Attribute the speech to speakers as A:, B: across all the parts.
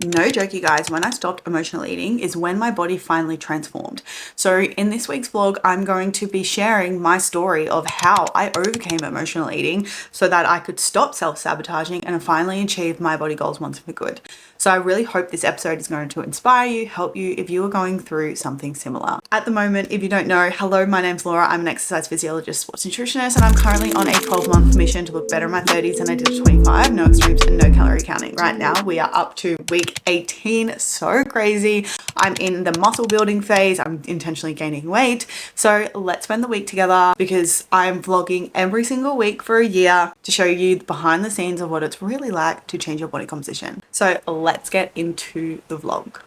A: No joke, you guys, when I stopped emotional eating is when my body finally transformed. So in this week's vlog, I'm going to be sharing my story of how I overcame emotional eating so that I could stop self-sabotaging and finally achieve my body goals once and for good. So I really hope this episode is going to inspire you, help you if you are going through something similar. At the moment, if you don't know, hello, my name's Laura. I'm an exercise physiologist, sports nutritionist, and I'm currently on a 12-month mission to look better in my 30s than I did at 25, no extremes and no calorie counting. Right now, we are up to week 18, so crazy. I'm in the muscle building phase. I'm intentionally gaining weight. So let's spend the week together because I'm vlogging every single week for a year to show you behind the scenes of what it's really like to change your body composition. So let's get into the vlog.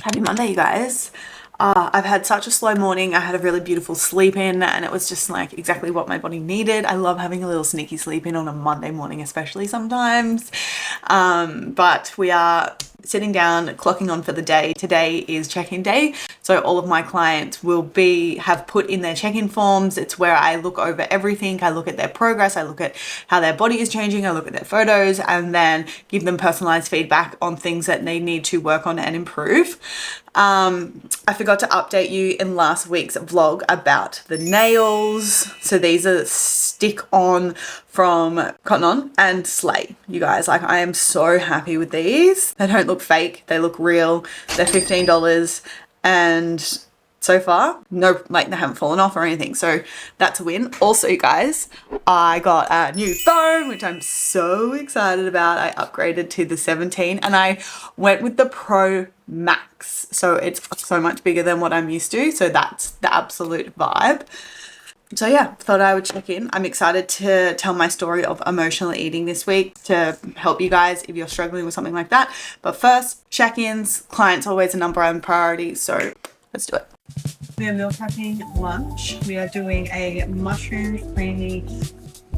A: Happy Monday, you guys. I've had such a slow morning. I had a really beautiful sleep in and it was just like exactly what my body needed. I love having a little sneaky sleep in on a Monday morning, especially sometimes. But we are sitting down, clocking on for the day. Today is check-in day. So all of my clients will have put in their check-in forms. It's where I look over everything. I look at their progress. I look at how their body is changing. I look at their photos and then give them personalized feedback on things that they need to work on and improve. I forgot to update you in last week's vlog about the nails. So these are stick on from Cotton On and Slay. You guys, like, I am so happy with these. They don't look fake. They look real. They're $15 and so far, no, like they haven't fallen off or anything. So that's a win. Also, you guys, I got a new phone, which I'm so excited about. I upgraded to the 17 and I went with the Pro Max. So it's so much bigger than what I'm used to. So that's the absolute vibe. So yeah, thought I would check in. I'm excited to tell my story of emotional eating this week to help you guys if you're struggling with something like that. But first, check-ins. Clients always a number one priority. So let's do it. We are meal prepping lunch. We are doing a mushroom creamy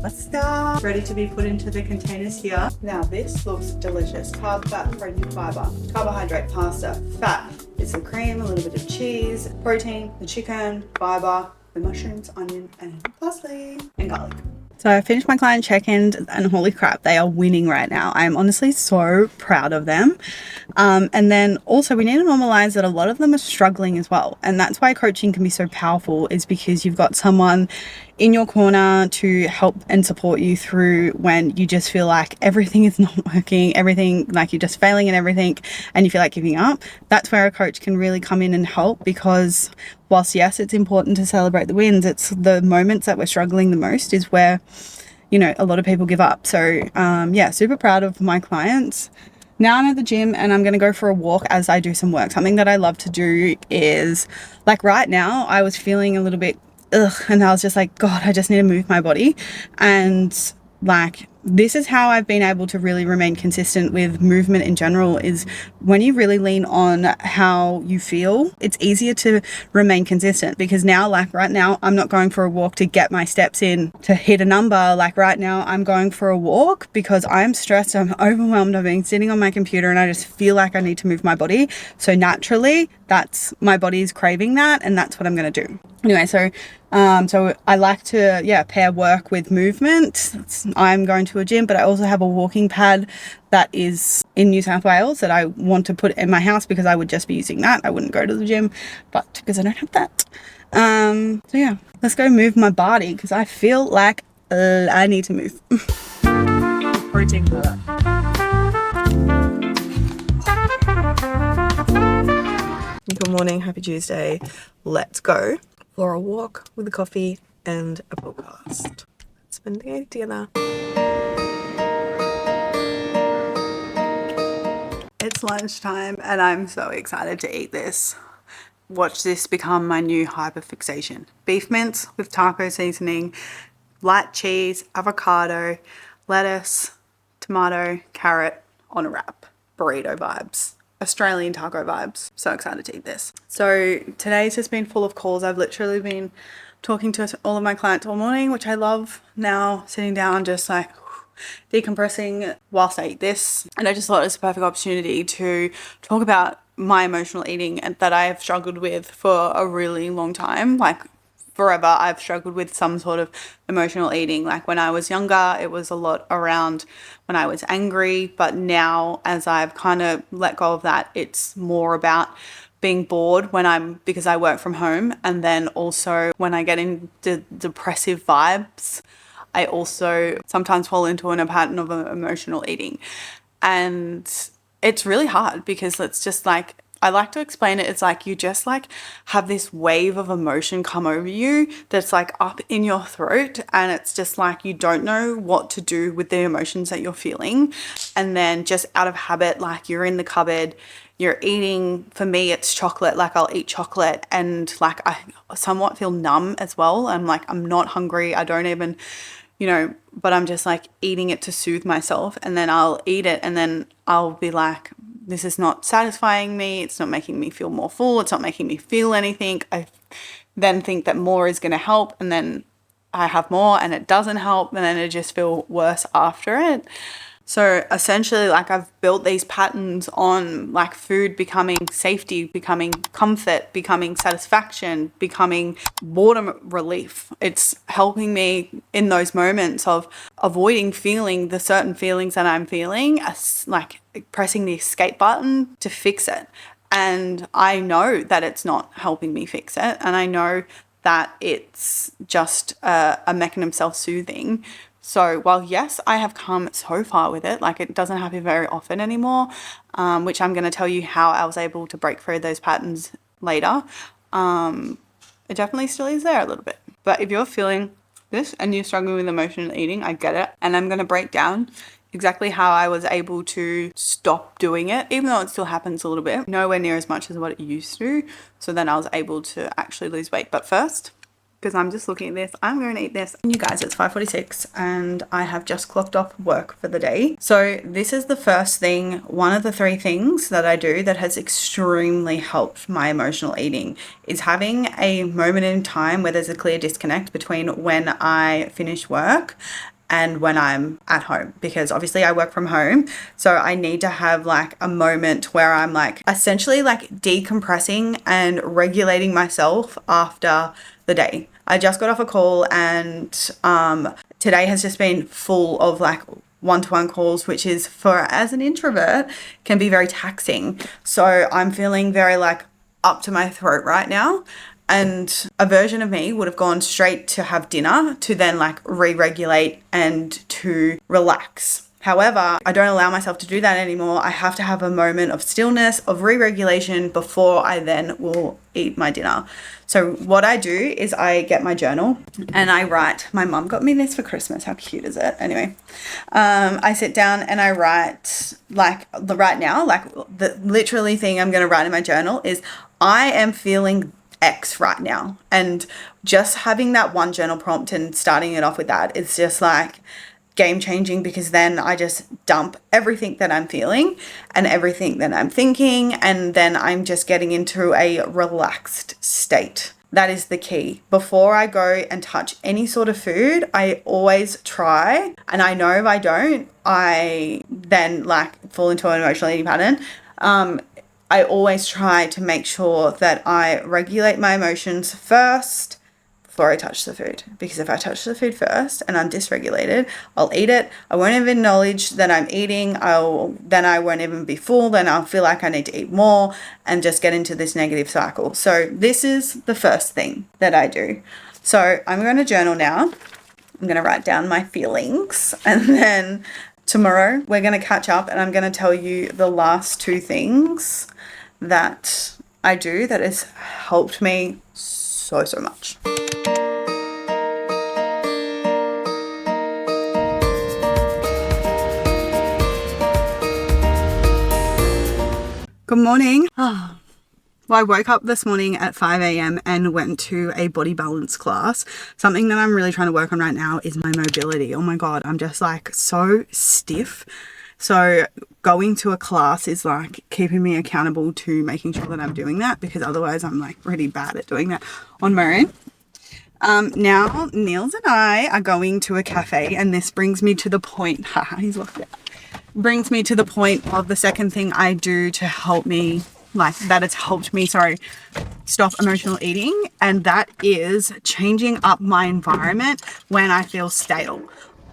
A: pasta ready to be put into the containers here. Now this looks delicious. Carb, fat, protein, fiber. Carbohydrate, pasta, fat, bits of cream, a little bit of cheese, protein, the chicken, fiber, the mushrooms, onion, and parsley, and garlic. So I finished my client check-in and holy crap, they are winning right now. I'm honestly so proud of them. And then also we need to normalize that a lot of them are struggling as well. And that's why coaching can be so powerful, is because you've got someone in your corner to help and support you through when you just feel like everything is not working, everything, like you're just failing at everything and you feel like giving up. That's where a coach can really come in and help, because whilst yes, it's important to celebrate the wins, it's the moments that we're struggling the most is where, you know, a lot of people give up. So yeah, super proud of my clients. Now I'm at the gym and I'm going to go for a walk as I do some work. Something that I love to do is, like, right now I was feeling a little bit and I was just like, God, I just need to move my body. And like, this is how I've been able to really remain consistent with movement in general, is when you really lean on how you feel, it's easier to remain consistent. Because now, like right now, I'm not going for a walk to get my steps in to hit a number. Like right now, I'm going for a walk because I'm stressed, I'm overwhelmed, I've been sitting on my computer and I just feel like I need to move my body. So naturally, that's, my body is craving that, and that's what I'm going to do. Anyway, so I like to, pair work with movement. I'm going to a gym, but I also have a walking pad that is in New South Wales that I want to put in my house because I would just be using that. I wouldn't go to the gym, but because I don't have that. So yeah, let's go move my body because I feel like I need to move. Protein for that. Good morning, happy Tuesday. Let's go for a walk with a coffee and a podcast. Let's spend the day together. It's lunchtime and I'm so excited to eat this. Watch this become my new hyperfixation. Beef mince with taco seasoning, light cheese, avocado, lettuce, tomato, carrot on a wrap. Burrito vibes. Australian taco vibes. So excited to eat this. So today's just been full of calls. I've literally been talking to all of my clients all morning, which I love. Now sitting down, just like decompressing whilst I eat this. And I just thought it was a perfect opportunity to talk about my emotional eating that I have struggled with for a really long time, like forever I've struggled with some sort of emotional eating. Like when I was younger, it was a lot around when I was angry, but now as I've kind of let go of that, it's more about being bored because I work from home, and then also when I get into depressive vibes, I also sometimes fall into a pattern of emotional eating. And it's really hard because it's just like, I like to explain it. It's like you just like have this wave of emotion come over you that's like up in your throat, and it's just like you don't know what to do with the emotions that you're feeling. And then just out of habit, like you're in the cupboard, you're eating. For me, it's chocolate. Like I'll eat chocolate and like I somewhat feel numb as well. I'm like, I'm not hungry. I don't even, but I'm just like eating it to soothe myself. And then I'll eat it and then I'll be like, this is not satisfying me. It's not making me feel more full. It's not making me feel anything. I then think that more is going to help, and then I have more and it doesn't help, and then I just feel worse after it. So essentially, like I've built these patterns on like food becoming safety, becoming comfort, becoming satisfaction, becoming boredom relief. It's helping me in those moments of avoiding feeling the certain feelings that I'm feeling, like pressing the escape button to fix it. And I know that it's not helping me fix it. And I know that it's just a mechanism self-soothing. So while yes, I have come so far with it, like it doesn't happen very often anymore, which I'm going to tell you how I was able to break through those patterns later. It definitely still is there a little bit. But if you're feeling this and you're struggling with emotional eating, I get it. And I'm going to break down exactly how I was able to stop doing it, even though it still happens a little bit, nowhere near as much as what it used to. So then I was able to actually lose weight. But first, because I'm just looking at this, I'm going to eat this. And you guys, it's 5:46 and I have just clocked off work for the day. So this is the first thing, one of the 3 things that I do that has extremely helped my emotional eating, is having a moment in time where there's a clear disconnect between when I finish work and when I'm at home, because obviously I work from home. So I need to have like a moment where I'm like essentially like decompressing and regulating myself after the day. I just got off a call and today has just been full of like one-to-one calls, which is, for as an introvert, can be very taxing. So I'm feeling very like up to my throat right now. And a version of me would have gone straight to have dinner to then like re-regulate and to relax. However, I don't allow myself to do that anymore. I have to have a moment of stillness, of re-regulation before I then will eat my dinner. So what I do is I get my journal and I write. My mum got me this for Christmas. How cute is it? Anyway, I sit down and I write like right now, like the literally thing I'm going to write in my journal is I am feeling X right now. And just having that one journal prompt and starting it off with that is just like game changing, because then I just dump everything that I'm feeling and everything that I'm thinking, and then I'm just getting into a relaxed state. That is the key. Before I go and touch any sort of food, I always try, and I know if I don't, I then like fall into an emotional eating pattern. I always try to make sure that I regulate my emotions first before I touch the food. Because if I touch the food first and I'm dysregulated, I'll eat it. I won't even acknowledge that I'm eating. Then I won't even be full. Then I'll feel like I need to eat more and just get into this negative cycle. So this is the first thing that I do. So I'm going to journal now. I'm going to write down my feelings, and then tomorrow we're going to catch up and I'm going to tell you the last 2 things that I do that has helped me so much. Good morning. Well, I woke up this morning at 5 a.m. and went to a body balance class. Something that I'm really trying to work on right now is my mobility. Oh my God, I'm just like so stiff. So going to a class is like keeping me accountable to making sure that I'm doing that, because otherwise I'm like really bad at doing that on my own. Now Niels and I are going to a cafe, and this brings me to the point, he's locked out. Brings me to the point of the second thing I do to help me, like that has helped me, stop emotional eating, and that is changing up my environment when I feel stale.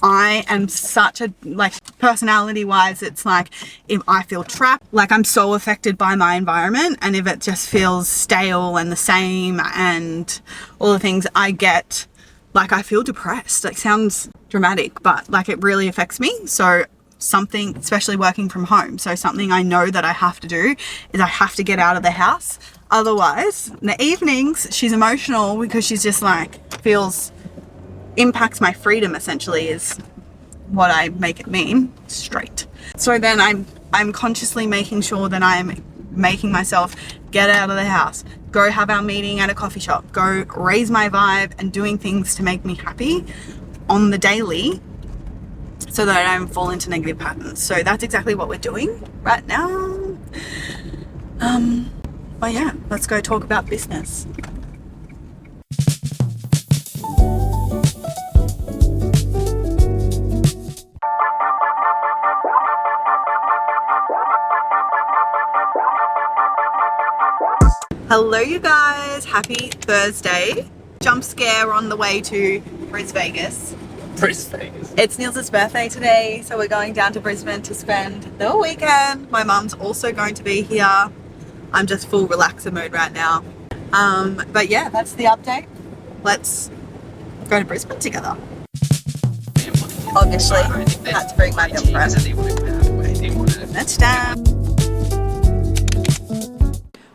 A: I am such a, like, personality wise, it's like if I feel trapped, like I'm so affected by my environment, and if it just feels stale and the same and all the things, I get like, I feel depressed. Like, sounds dramatic, but like it really affects me. So something, especially working from home, so something I know that I have to do is I have to get out of the house. Otherwise, in the evenings, she's emotional because she's just like, impacts my freedom, essentially, is what I make it mean, straight. So then I'm consciously making sure that I'm making myself get out of the house, go have our meeting at a coffee shop, go raise my vibe, and doing things to make me happy on the daily so that I don't fall into negative patterns. So that's exactly what we're doing right now. But yeah, let's go talk about business. Hello you guys, happy Thursday. Jump scare on the way to Brisbane. It's Niels' birthday today, so we're going down to Brisbane to spend the weekend. My mum's also going to be here. I'm just full relaxer mode right now. But yeah, that's the update. Let's go to Brisbane together. Obviously, had to bring my girlfriend. Let's down.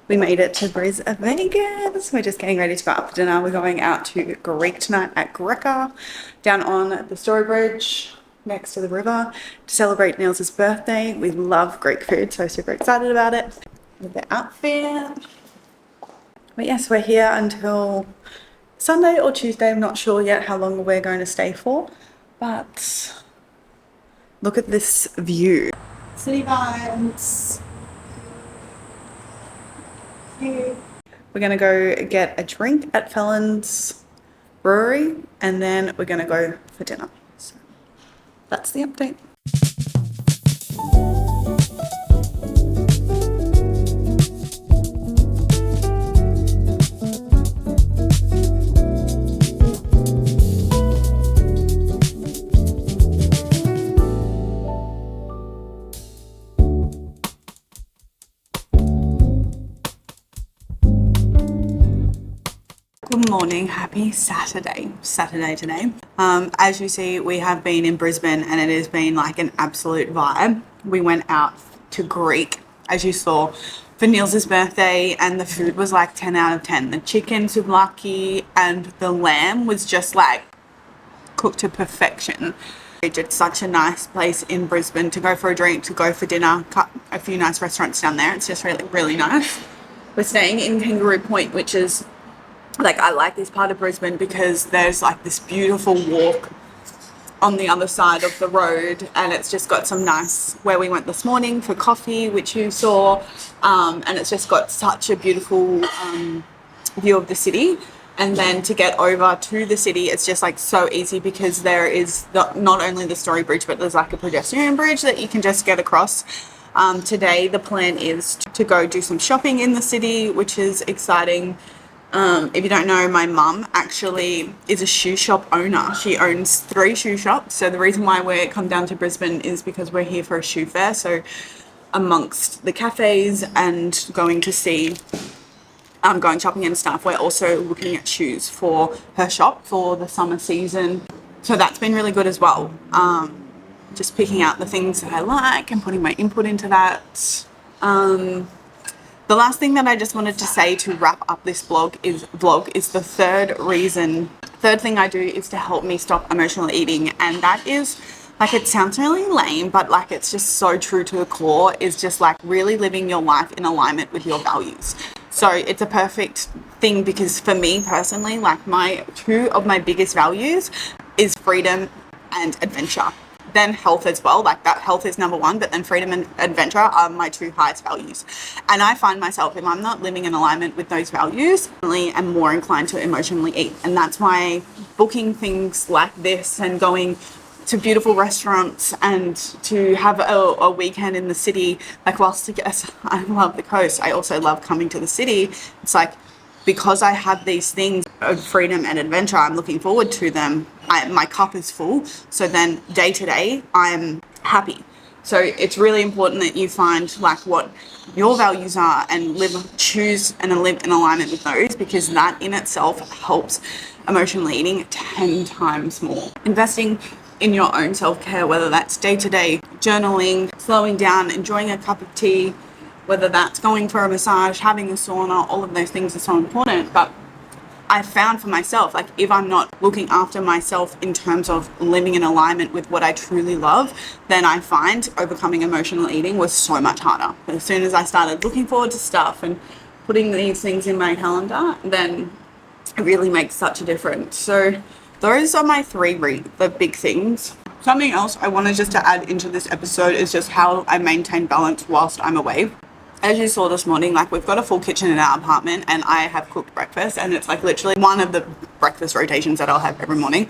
A: We made it to Brisbane. We're just getting ready to go up for dinner. We're going out to Greek tonight at Greca, down on the Story Bridge next to the river to celebrate Niels' birthday. We love Greek food, so super excited about it. With the outfit. But yes, we're here until Sunday or Tuesday. I'm not sure yet how long we're going to stay for, but look at this view. City vibes. We're gonna go get a drink at Felon's Brewery, and then we're gonna go for dinner. So that's the update. Good morning, happy Saturday today. As you see, we have been in Brisbane and it has been like an absolute vibe. We went out to Greek, as you saw, for Niels' birthday, and the food was like 10 out of 10. The chicken souvlaki and the lamb was just like cooked to perfection. It's such a nice place in Brisbane to go for a drink, to go for dinner, cut a few nice restaurants down there. It's just really, really nice. We're staying in Kangaroo Point, which is like, I like this part of Brisbane because there's like this beautiful walk on the other side of the road, and it's just got some nice, where we went this morning for coffee, which you saw, and it's just got such a beautiful view of the city. And then to get over to the city, it's just like so easy because there is not only the Story Bridge, but there's like a pedestrian bridge that you can just get across. Today the plan is to go do some shopping in the city, which is exciting. If you don't know, my mum actually is a shoe shop owner. She owns 3 shoe shops. So the reason why we come down to Brisbane is because we're here for a shoe fair. So amongst the cafes and going to see, going shopping and stuff, we're also looking at shoes for her shop for the summer season. So that's been really good as well. Just picking out the things that I like and putting my input into that. The last thing that I just wanted to say to wrap up this vlog is the third thing I do is to help me stop emotional eating. And that is, like, it sounds really lame, but like, it's just so true to the core, is just like really living your life in alignment with your values. So it's a perfect thing because for me personally, like, two of my biggest values is freedom and adventure. Then health as well, like that health is number 1, but then freedom and adventure are my 2 highest values. And I find myself, if I'm not living in alignment with those values, I am more inclined to emotionally eat. And that's why booking things like this and going to beautiful restaurants and to have a weekend in the city, like, whilst yes, I love the coast, I also love coming to the city. It's like because I have these things of freedom and adventure, I'm looking forward to them. My cup is full. So then day to day, I'm happy. So it's really important that you find like what your values are and choose and live in alignment with those, because that in itself helps emotional eating 10 times more. Investing in your own self-care, whether that's day-to-day journaling, slowing down, enjoying a cup of tea, whether that's going for a massage, having a sauna, all of those things are so important. But I found for myself, like if I'm not looking after myself in terms of living in alignment with what I truly love, then I find overcoming emotional eating was so much harder. But as soon as I started looking forward to stuff and putting these things in my calendar, then it really makes such a difference. So those are my the big things. Something else I wanted just to add into this episode is just how I maintain balance whilst I'm away. As you saw this morning, like we've got a full kitchen in our apartment and I have cooked breakfast, and it's like literally one of the breakfast rotations that I'll have every morning.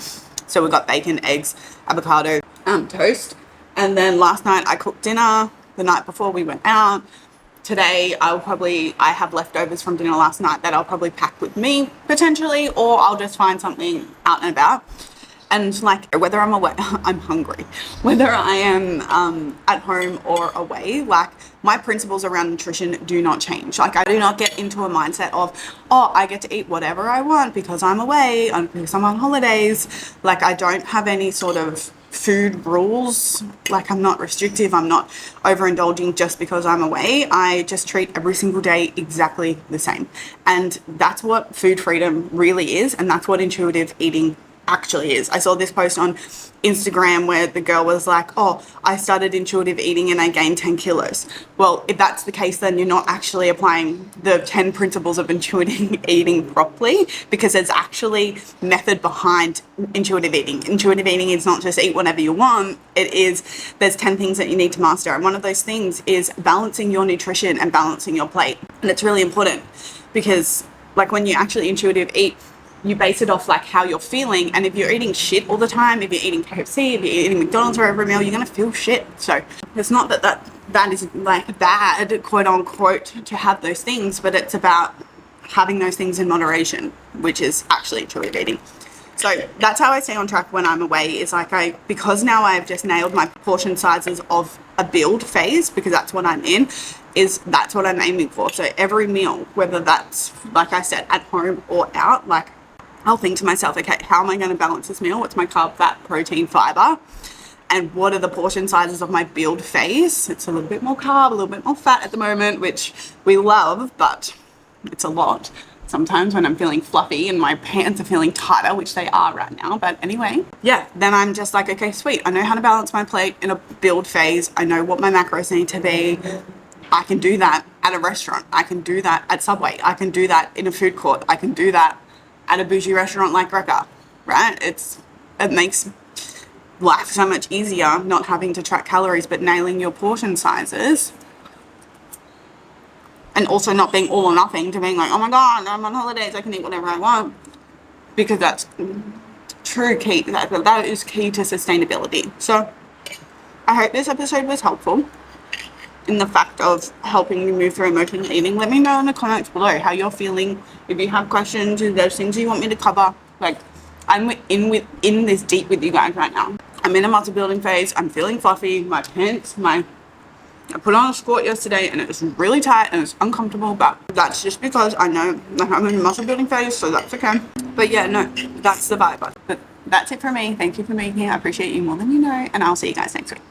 A: So we've got bacon, eggs, avocado, toast. And then last night I cooked dinner the night before we went out. Today I have leftovers from dinner last night that I'll probably pack with me potentially, or I'll just find something out and about. And like whether I'm away, I'm hungry, whether I am at home or away, like my principles around nutrition do not change. Like I do not get into a mindset of, oh, I get to eat whatever I want because I'm away and because I'm on holidays. Like I don't have any sort of food rules. Like I'm not restrictive. I'm not overindulging just because I'm away. I just treat every single day exactly the same. And that's what food freedom really is. And that's what intuitive eating actually is. I saw this post on Instagram where the girl was like, oh, I started intuitive eating and I gained 10 kilos. Well, if that's the case, then you're not actually applying the 10 principles of intuitive eating properly, because there's actually method behind intuitive eating. Intuitive eating is not just eat whatever you want. There's 10 things that you need to master. And one of those things is balancing your nutrition and balancing your plate. And it's really important because like when you actually intuitive eat, you base it off like how you're feeling. And if you're eating shit all the time, if you're eating KFC, if you're eating McDonald's for every meal, you're going to feel shit. So it's not that is like bad, quote unquote, to have those things, but it's about having those things in moderation, which is actually intuitive eating. So that's how I stay on track when I'm away, is like because now I've just nailed my portion sizes of a build phase, because that's what I'm in, that's what I'm aiming for. So every meal, whether that's, like I said, at home or out, like I'll think to myself, okay, how am I going to balance this meal? What's my carb, fat, protein, fiber? And what are the portion sizes of my build phase? It's a little bit more carb, a little bit more fat at the moment, which we love, but it's a lot. Sometimes when I'm feeling fluffy and my pants are feeling tighter, which they are right now. But anyway, yeah, then I'm just like, okay, sweet. I know how to balance my plate in a build phase. I know what my macros need to be. I can do that at a restaurant. I can do that at Subway. I can do that in a food court. I can do that at a bougie restaurant like Greca, right? It makes life so much easier not having to track calories, but nailing your portion sizes. And also not being all or nothing, to being like, oh my God, I'm on holidays, I can eat whatever I want. Because that's true key. That is key to sustainability. So I hope this episode was helpful in the fact of helping you move through emotional eating. Let me know in the comments below how you're feeling. If you have questions, if there's things you want me to cover. Like I'm in this deep with you guys right now. I'm in a muscle building phase. I'm feeling fluffy. My pants, I put on a skirt yesterday and it was really tight and it's uncomfortable, but that's just because I know like I'm in a muscle building phase, so that's okay. But yeah, no, that's the vibe. But that's it for me. Thank you for being here. I appreciate you more than you know, and I'll see you guys next week.